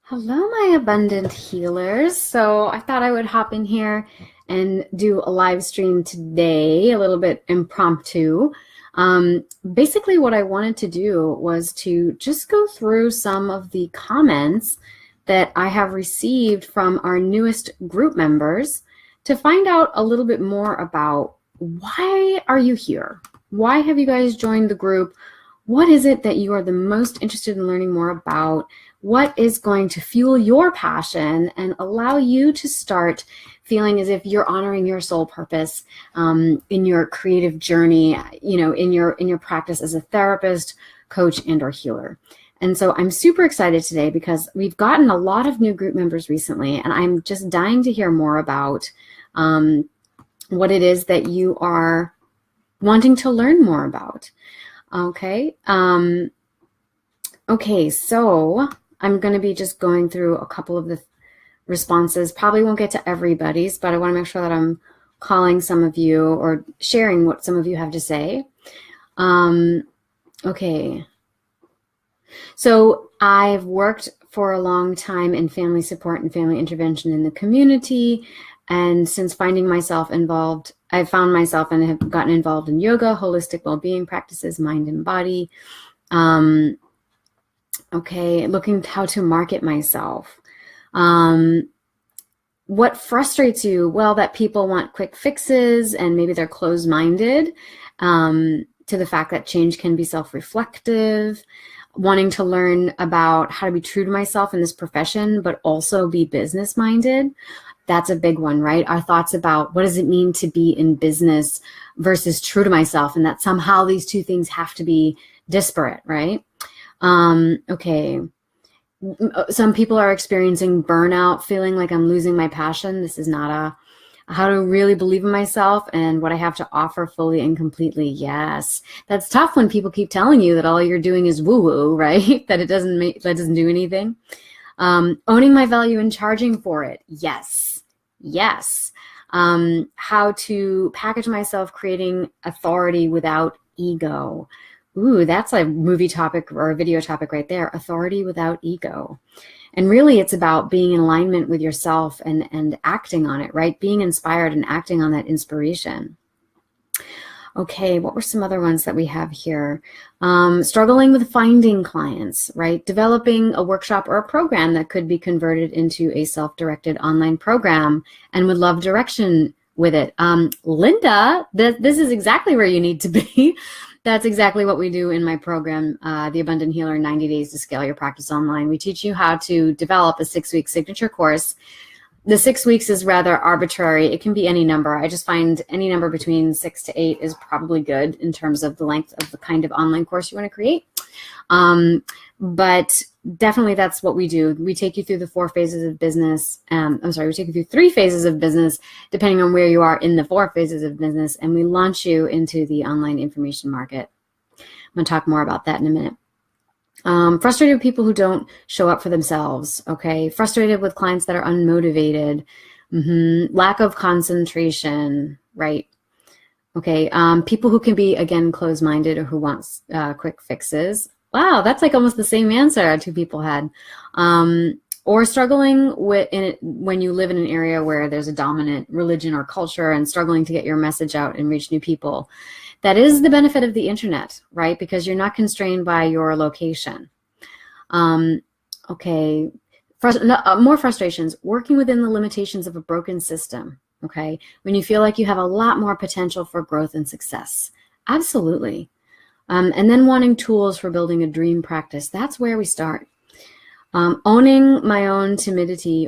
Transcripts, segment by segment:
Hello, my abundant healers. So I thought I would hop in here and do a live stream today, a little bit impromptu. Basically, what I wanted to do was to just go through some of the comments that I have received from our newest group members to find out a little bit more about why are you here? Why have you guys joined the group? What is it that you are the most interested in learning more about? What is going to fuel your passion and allow you to start feeling as if you're honoring your soul purpose in your creative journey, in your practice as a therapist, coach, and or healer. And so I'm super excited today because we've gotten a lot of new group members recently, and I'm just dying to hear more about what it is that you are wanting to learn more about. Okay. Okay, so I'm going to be just going through a couple of the responses. Probably won't get to everybody's, but I want to make sure that I'm calling some of you or sharing what some of you have to say. Okay. So I've worked for a long time in family support and family intervention in the community. And since finding myself involved, I've found myself and have gotten involved in yoga, holistic well-being practices, mind and body. Okay, looking how to market myself. What frustrates you? Well, that people want quick fixes and maybe they're closed-minded to the fact that change can be self-reflective, wanting to learn about how to be true to myself in this profession, but also be business-minded. That's a big one, right? Our thoughts about what does it mean to be in business versus true to myself, and that somehow these two things have to be disparate, right? Okay. Some people are experiencing burnout, feeling like I'm losing my passion. This is not how to really believe in myself and what I have to offer fully and completely. Yes. That's tough when people keep telling you that all you're doing is woo-woo, right? That that doesn't do anything. Owning my value and charging for it. Yes. Yes. How to package myself, creating authority without ego. Ooh, that's a movie topic or a video topic right there. Authority without ego. And really it's about being in alignment with yourself and acting on it, right? Being inspired and acting on that inspiration. Okay, what were some other ones that we have here? Struggling with finding clients, right? Developing a workshop or a program that could be converted into a self-directed online program and would love direction with it. Linda, this is exactly where you need to be. That's exactly what we do in my program, The Abundant Healer, 90 Days to Scale Your Practice Online. We teach you how to develop a 6-week signature course. The 6 weeks is rather arbitrary. It can be any number. I just find any number between 6 to 8 is probably good in terms of the length of the kind of online course you want to create. But definitely that's what we do. We take you through the 4 phases of business. We take you through 3 phases of business, depending on where you are in the 4 phases of business, and we launch you into the online information market. I'm going to talk more about that in a minute. Frustrated with people who don't show up for themselves, okay? Frustrated with clients that are unmotivated. Lack of concentration, right? Okay, people who can be, again, closed-minded or who want quick fixes. Wow, that's like almost the same answer 2 people had. Or struggling when you live in an area where there's a dominant religion or culture and struggling to get your message out and reach new people. That is the benefit of the internet, right? Because you're not constrained by your location. Okay, more frustrations, working within the limitations of a broken system, okay? When you feel like you have a lot more potential for growth and success. Absolutely. And then wanting tools for building a dream practice. That's where we start. Owning my own timidity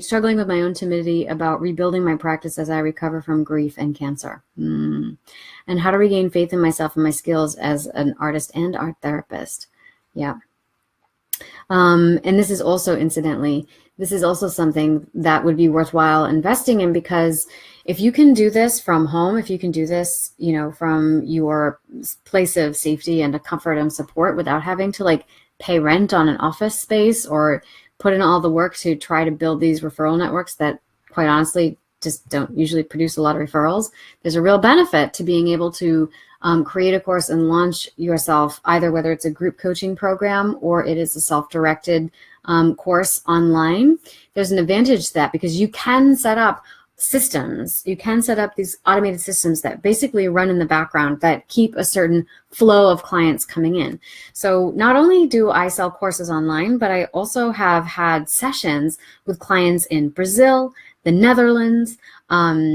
struggling with my own timidity about rebuilding my practice as I recover from grief and cancer. And how to regain faith in myself and my skills as an artist and art therapist. Yeah. And this is also, incidentally, this is also something that would be worthwhile investing in, because if you can do this from home, if you can do this, from your place of safety and a comfort and support without having to pay rent on an office space or put in all the work to try to build these referral networks that quite honestly just don't usually produce a lot of referrals, there's a real benefit to being able to create a course and launch yourself, either whether it's a group coaching program or it is a self-directed course online, there's an advantage to that because you can set up systems. You can set up these automated systems that basically run in the background that keep a certain flow of clients coming in. So not only do I sell courses online, but I also have had sessions with clients in Brazil, the Netherlands,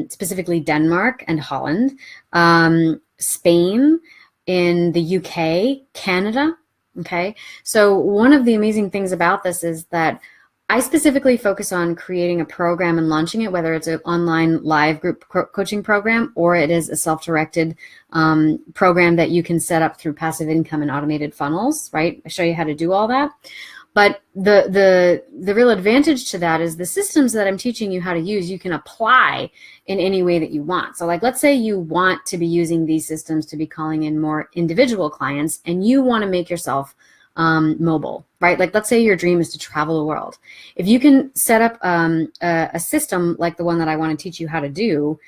specifically Denmark and Holland, Spain, in the UK, Canada. Okay. So one of the amazing things about this is that I specifically focus on creating a program and launching it, whether it's an online live group coaching program or it is a self-directed program that you can set up through passive income and automated funnels, right? I show you how to do all that. But the real advantage to that is the systems that I'm teaching you how to use, you can apply in any way that you want. So like, let's say you want to be using these systems to be calling in more individual clients and you want to make yourself mobile, right? Like, let's say your dream is to travel the world. If you can set up a system like the one that I want to teach you how to do,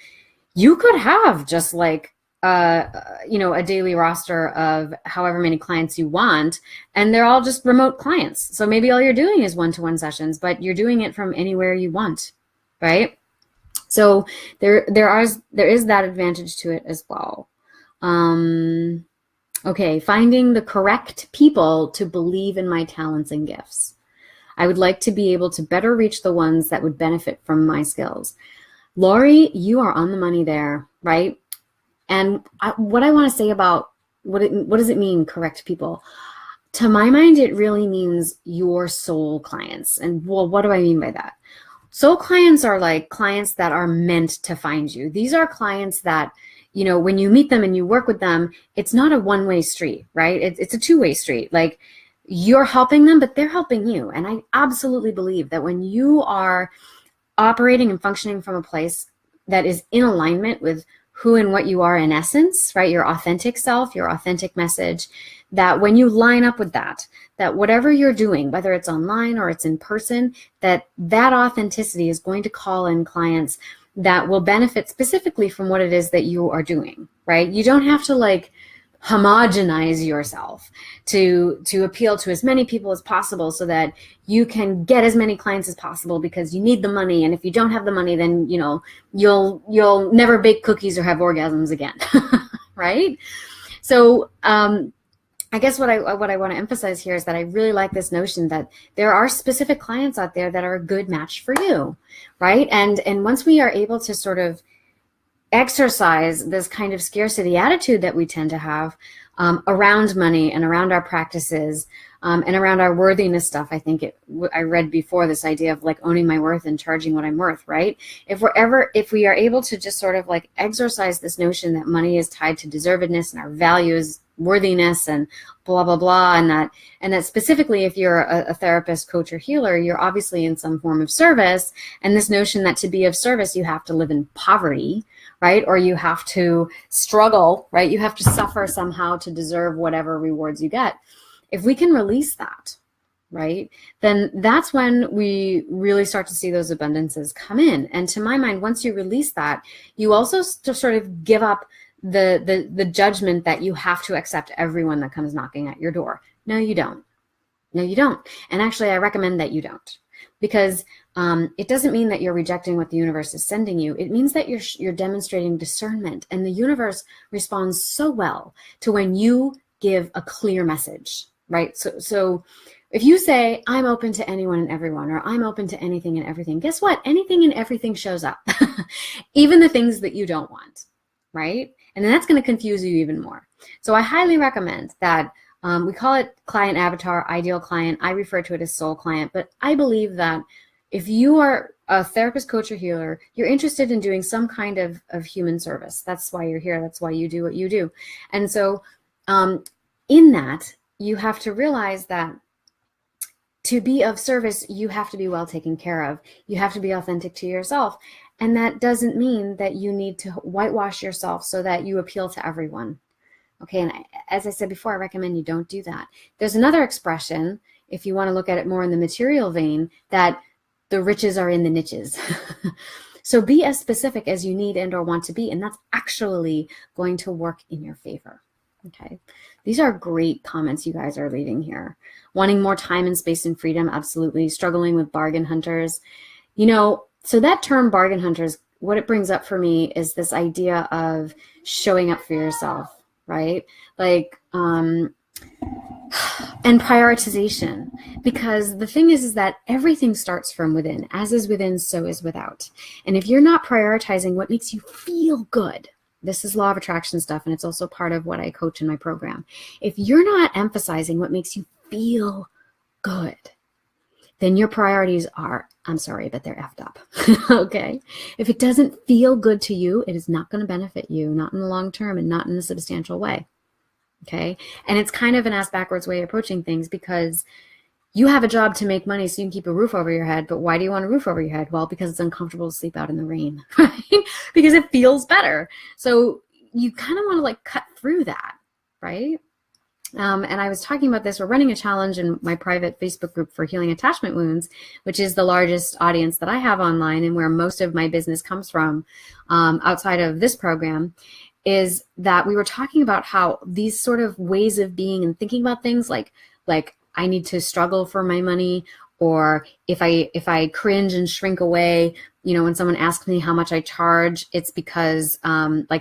you could have just like, a daily roster of however many clients you want, and they're all just remote clients. So maybe all you're doing is one-to-one sessions, but you're doing it from anywhere you want, right? So there is that advantage to it as well. Okay, finding the correct people to believe in my talents and gifts. I would like to be able to better reach the ones that would benefit from my skills. Lori, you are on the money there, right? And what I want to say about what does it mean, correct people? To my mind, it really means your soul clients. And well, what do I mean by that? Soul clients are like clients that are meant to find you. These are clients that, when you meet them and you work with them, it's not a one-way street, right? It's a two-way street. Like, you're helping them, but they're helping you. And I absolutely believe that when you are operating and functioning from a place that is in alignment with who and what you are in essence, right? Your authentic self, your authentic message, that when you line up with that whatever you're doing, whether it's online or it's in person, that authenticity is going to call in clients that will benefit specifically from what it is that you are doing, right? You don't have to like homogenize yourself to appeal to as many people as possible so that you can get as many clients as possible because you need the money. And if you don't have the money, then, you'll never bake cookies or have orgasms again, right? So, I guess what I want to emphasize here is that I really like this notion that there are specific clients out there that are a good match for you, right? And once we are able to sort of exercise this kind of scarcity attitude that we tend to have around money and around our practices and around our worthiness stuff, I read before this idea of like owning my worth and charging what I'm worth, right? If we are able to just sort of like exercise this notion that money is tied to deservedness and our values, worthiness and blah, blah, blah. And that specifically, if you're a therapist, coach, or healer, you're obviously in some form of service. And this notion that to be of service, you have to live in poverty, right? Or you have to struggle, right? You have to suffer somehow to deserve whatever rewards you get. If we can release that, right, then that's when we really start to see those abundances come in. And to my mind, once you release that, you also sort of give up the judgment that you have to accept everyone that comes knocking at your door. No, you don't. No, you don't. And actually, I recommend that you don't, because it doesn't mean that you're rejecting what the universe is sending you. It means that you're demonstrating discernment, and the universe responds so well to when you give a clear message, right? So if you say, I'm open to anyone and everyone, or I'm open to anything and everything, guess what? Anything and everything shows up, even the things that you don't want, right? And then that's going to confuse you even more. So I highly recommend that we call it client avatar, ideal client. I refer to it as soul client, but I believe that if you are a therapist, coach, or healer, you're interested in doing some kind of human service. That's why you're here. That's why you do what you do. And so in that, you have to realize that to be of service, you have to be well taken care of. You have to be authentic to yourself. And that doesn't mean that you need to whitewash yourself so that you appeal to everyone. Okay, and as I said before, I recommend you don't do that. There's another expression, if you want to look at it more in the material vein, that the riches are in the niches. So be as specific as you need and or want to be, and that's actually going to work in your favor. Okay. These are great comments you guys are leaving here. Wanting more time and space and freedom, absolutely. Struggling with bargain hunters. So that term bargain hunters, what it brings up for me is this idea of showing up for yourself, right? And prioritization, because the thing is that everything starts from within. As is within, so is without. And if you're not prioritizing what makes you feel good, this is law of attraction stuff, and it's also part of what I coach in my program. If you're not emphasizing what makes you feel good, then your priorities are, I'm sorry, but they're effed up. Okay? If it doesn't feel good to you, it is not going to benefit you, not in the long term and not in a substantial way. Okay? And it's kind of an ass backwards way of approaching things, because you have a job to make money so you can keep a roof over your head. But why do you want a roof over your head? Well, because it's uncomfortable to sleep out in the rain, right? Because it feels better. So you kind of want to cut through that, right? And I was talking about this. We're running a challenge in my private Facebook group for healing attachment wounds, which is the largest audience that I have online and where most of my business comes from outside of this program. Is that we were talking about how these sort of ways of being and thinking about things like I need to struggle for my money, or if I cringe and shrink away, when someone asks me how much I charge, it's because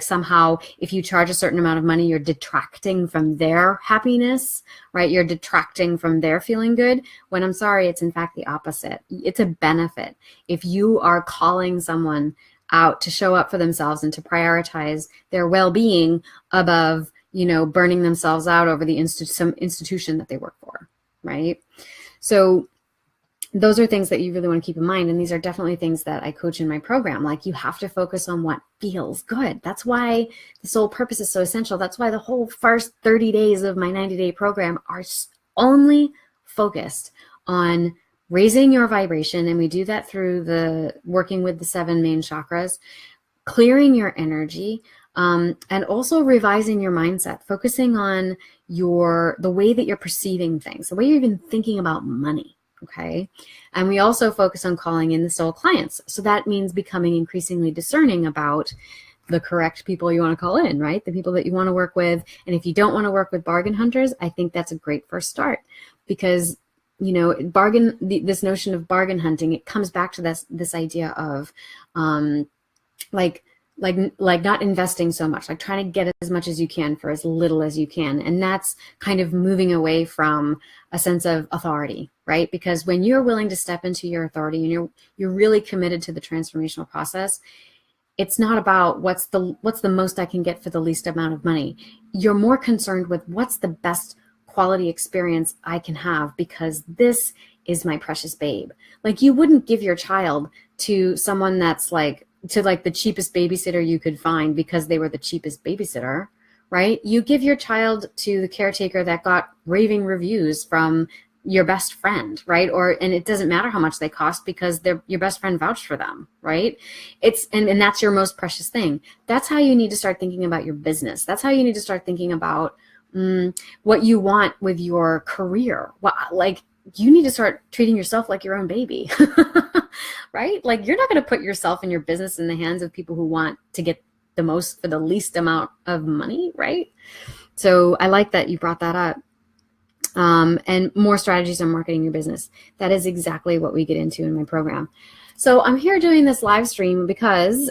somehow if you charge a certain amount of money, you're detracting from their happiness, right? You're detracting from their feeling good, when I'm sorry, it's in fact the opposite. It's a benefit. If you are calling someone out to show up for themselves and to prioritize their well-being above, burning themselves out over some institution that they work for, right? So those are things that you really want to keep in mind. And these are definitely things that I coach in my program. You have to focus on what feels good. That's why the soul purpose is so essential. That's why the whole first 30 days of my 90-day program are only focused on raising your vibration. And we do that through working with the 7 main chakras, clearing your energy, and also revising your mindset, focusing on the way that you're perceiving things, the way you're even thinking about money. Okay. And we also focus on calling in the soul clients. So that means becoming increasingly discerning about the correct people you want to call in, right? The people that you want to work with. And if you don't want to work with bargain hunters, I think that's a great first start, because this notion of bargain hunting, it comes back to this idea of not investing so much, trying to get as much as you can for as little as you can. And that's kind of moving away from a sense of authority, right? Because when you're willing to step into your authority and you're really committed to the transformational process, it's not about what's the most I can get for the least amount of money. You're more concerned with what's the best quality experience I can have, because this is my precious babe. You wouldn't give your child to someone that's the cheapest babysitter you could find because they were the cheapest babysitter, right? You give your child to the caretaker that got raving reviews from your best friend, right? And it doesn't matter how much they cost because your best friend vouched for them, right? And that's your most precious thing. That's how you need to start thinking about your business. That's how you need to start thinking about what you want with your career. You need to start treating yourself like your own baby, right? You're not going to put yourself and your business in the hands of people who want to get the most for the least amount of money, right? So I like that you brought that up. And more strategies on marketing your business. That is exactly what we get into in my program. So I'm here doing this live stream because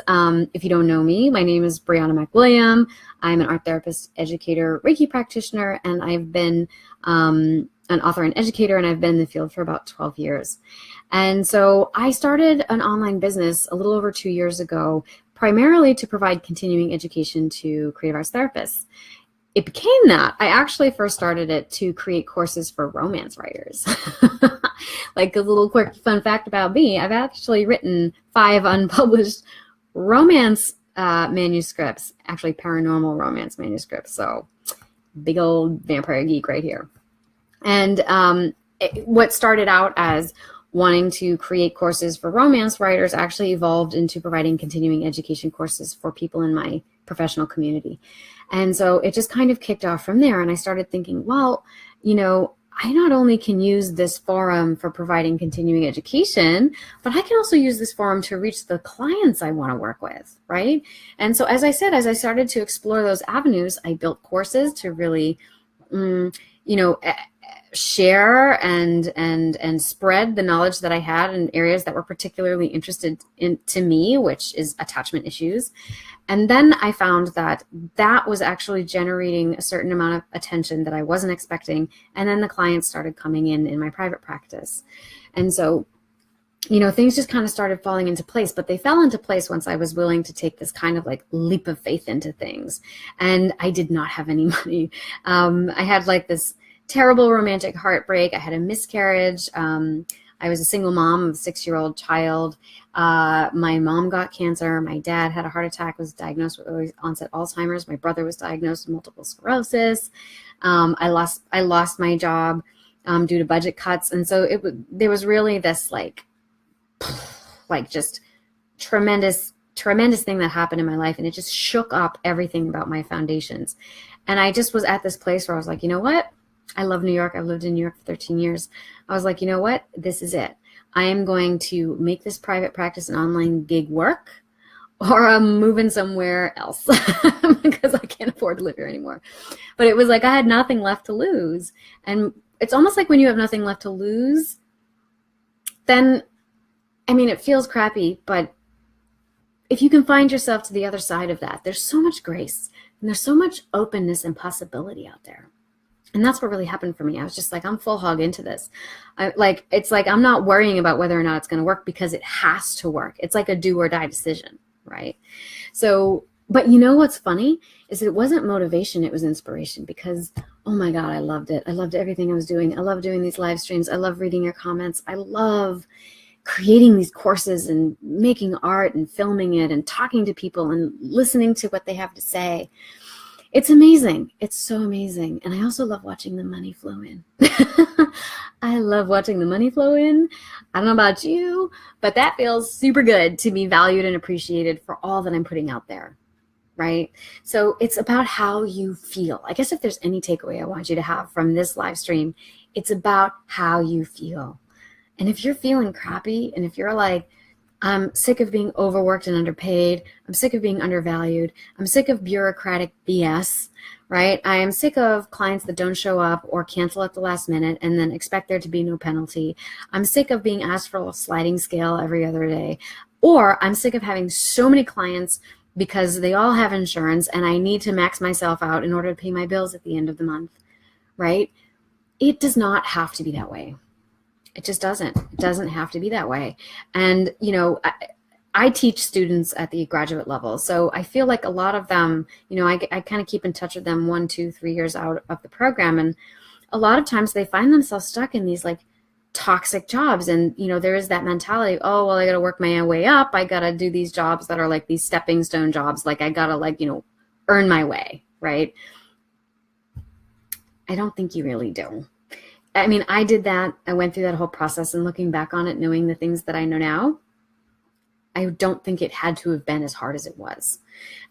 if you don't know me, my name is Brianna McWilliam. I'm an art therapist, educator, Reiki practitioner, and I've been an author and educator, and I've been in the field for about 12 years. And so I started an online business a little over 2 years ago, primarily to provide continuing education to creative arts therapists. It became that. I actually first started it to create courses for romance writers. A little quick fun fact about me, I've actually written 5 unpublished romance manuscripts, actually paranormal romance manuscripts. So big old vampire geek right here. And what started out as wanting to create courses for romance writers actually evolved into providing continuing education courses for people in my professional community. And so it just kind of kicked off from there. And I started thinking, well, I not only can use this forum for providing continuing education, but I can also use this forum to reach the clients I want to work with, right? And so, as I said, as I started to explore those avenues, I built courses to really, share and spread the knowledge that I had in areas that were particularly interested to me, which is attachment issues. And then I found that that was actually generating a certain amount of attention that I wasn't expecting. And then the clients started coming in my private practice. And so, things just kind of started falling into place, but they fell into place once I was willing to take this kind of like leap of faith into things. And I did not have any money. I had like this terrible romantic heartbreak. I had a miscarriage. I was a single mom of a 6-year-old child. My mom got cancer. My dad had a heart attack, was diagnosed with early onset Alzheimer's. My brother was diagnosed with multiple sclerosis. I lost my job due to budget cuts. And so there was really this like just tremendous thing that happened in my life. And it just shook up everything about my foundations. And I just was at this place where I was like, you know what? I love New York. I've lived in New York for 13 years. I was like, you know what? This is it. I am going to make this private practice and online gig work, or I'm moving somewhere else because I can't afford to live here anymore. But it was like I had nothing left to lose. And it's almost like when you have nothing left to lose, then, I mean, it feels crappy, but if you can find yourself to the other side of that, there's so much grace and there's so much openness and possibility out there. And that's what really happened for me. I was just like, I'm full hog into this. It's like I'm not worrying about whether or not it's going to work because it has to work. It's like a do or die decision, right? So, but you know what's funny is it wasn't motivation, it was inspiration, because, oh my God, I loved it. I loved everything I was doing. I love doing these live streams. I love reading your comments. I love creating these courses and making art and filming it and talking to people and listening to what they have to say. It's amazing. It's so amazing. And I also love watching the money flow in. I love watching the money flow in. I don't know about you, but that feels super good to be valued and appreciated for all that I'm putting out there, right? So it's about how you feel. I guess if there's any takeaway I want you to have from this live stream, it's about how you feel. And if you're feeling crappy, and if you're like, I'm sick of being overworked and underpaid. I'm sick of being undervalued. I'm sick of bureaucratic BS, right? I am sick of clients that don't show up or cancel at the last minute and then expect there to be no penalty. I'm sick of being asked for a sliding scale every other day. Or I'm sick of having so many clients because they all have insurance and I need to max myself out in order to pay my bills at the end of the month, right? It does not have to be that way. It just doesn't. It doesn't have to be that way. And, I teach students at the graduate level. So I feel like a lot of them, I kind of keep in touch with them 1, 2, 3 years out of the program. And a lot of times they find themselves stuck in these like toxic jobs. And, there is that mentality, oh, well, I got to work my way up. I got to do these jobs that are like these stepping stone jobs. Like I got to earn my way, right? I don't think you really do. I mean, I did that. I went through that whole process, and looking back on it, knowing the things that I know now, I don't think it had to have been as hard as it was.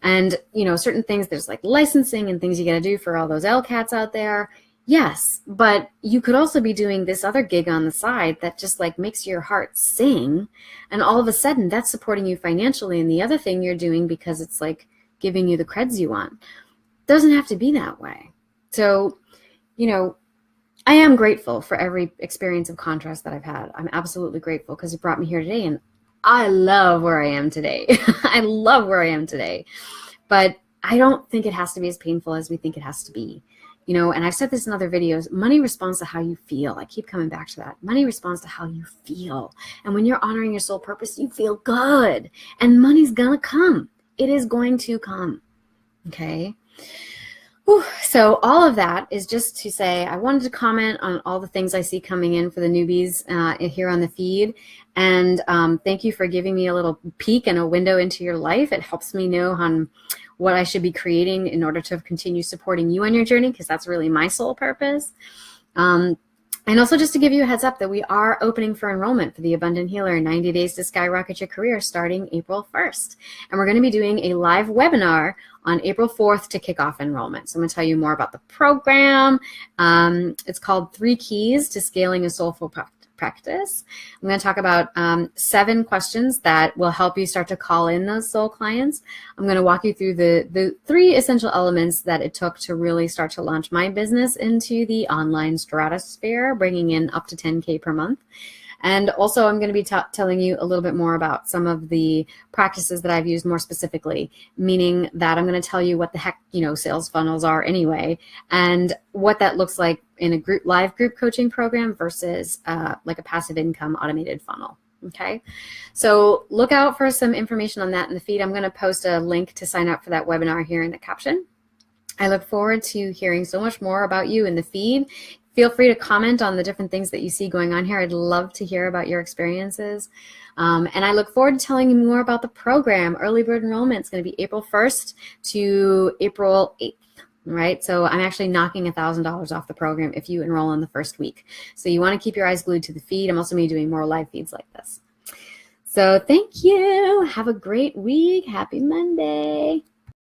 And, certain things, there's like licensing and things you got to do for all those LCATs out there. Yes, but you could also be doing this other gig on the side that just like makes your heart sing. And all of a sudden that's supporting you financially. And the other thing you're doing because it's like giving you the creds you want. Doesn't have to be that way. So, I am grateful for every experience of contrast that I've had. I'm absolutely grateful because it brought me here today, and I love where I am today. I love where I am today. But I don't think it has to be as painful as we think it has to be. And I've said this in other videos, money responds to how you feel. I keep coming back to that. Money responds to how you feel. And when you're honoring your soul purpose, you feel good. And money's gonna come. It is going to come. Okay? Whew. So all of that is just to say I wanted to comment on all the things I see coming in for the newbies here on the feed. And thank you for giving me a little peek and a window into your life. It helps me know what I should be creating in order to continue supporting you on your journey, because that's really my sole purpose. And also just to give you a heads up that we are opening for enrollment for the Abundant Healer 90 Days to Skyrocket Your Career starting April 1st. And we're going to be doing a live webinar on April 4th to kick off enrollment. So I'm going to tell you more about the program. It's called 3 Keys to Scaling a Soulful Practice. I'm going to talk about 7 questions that will help you start to call in those soul clients. I'm going to walk you through the 3 essential elements that it took to really start to launch my business into the online stratosphere, bringing in up to 10K per month. And also I'm going to be telling you a little bit more about some of the practices that I've used more specifically, meaning that I'm going to tell you what the heck, sales funnels are anyway, and what that looks like in a live group coaching program versus like a passive income automated funnel. Okay, so look out for some information on that in the feed. I'm going to post a link to sign up for that webinar here in the caption. I look forward to hearing so much more about you in the feed. Feel free to comment on the different things that you see going on here. I'd love to hear about your experiences. And I look forward to telling you more about the program. Early bird enrollment is going to be April 1st to April 8th. Right, so I'm actually knocking $1,000 off the program if you enroll in the first week. So you want to keep your eyes glued to the feed. I'm also going to be doing more live feeds like this. So thank you. Have a great week. Happy Monday.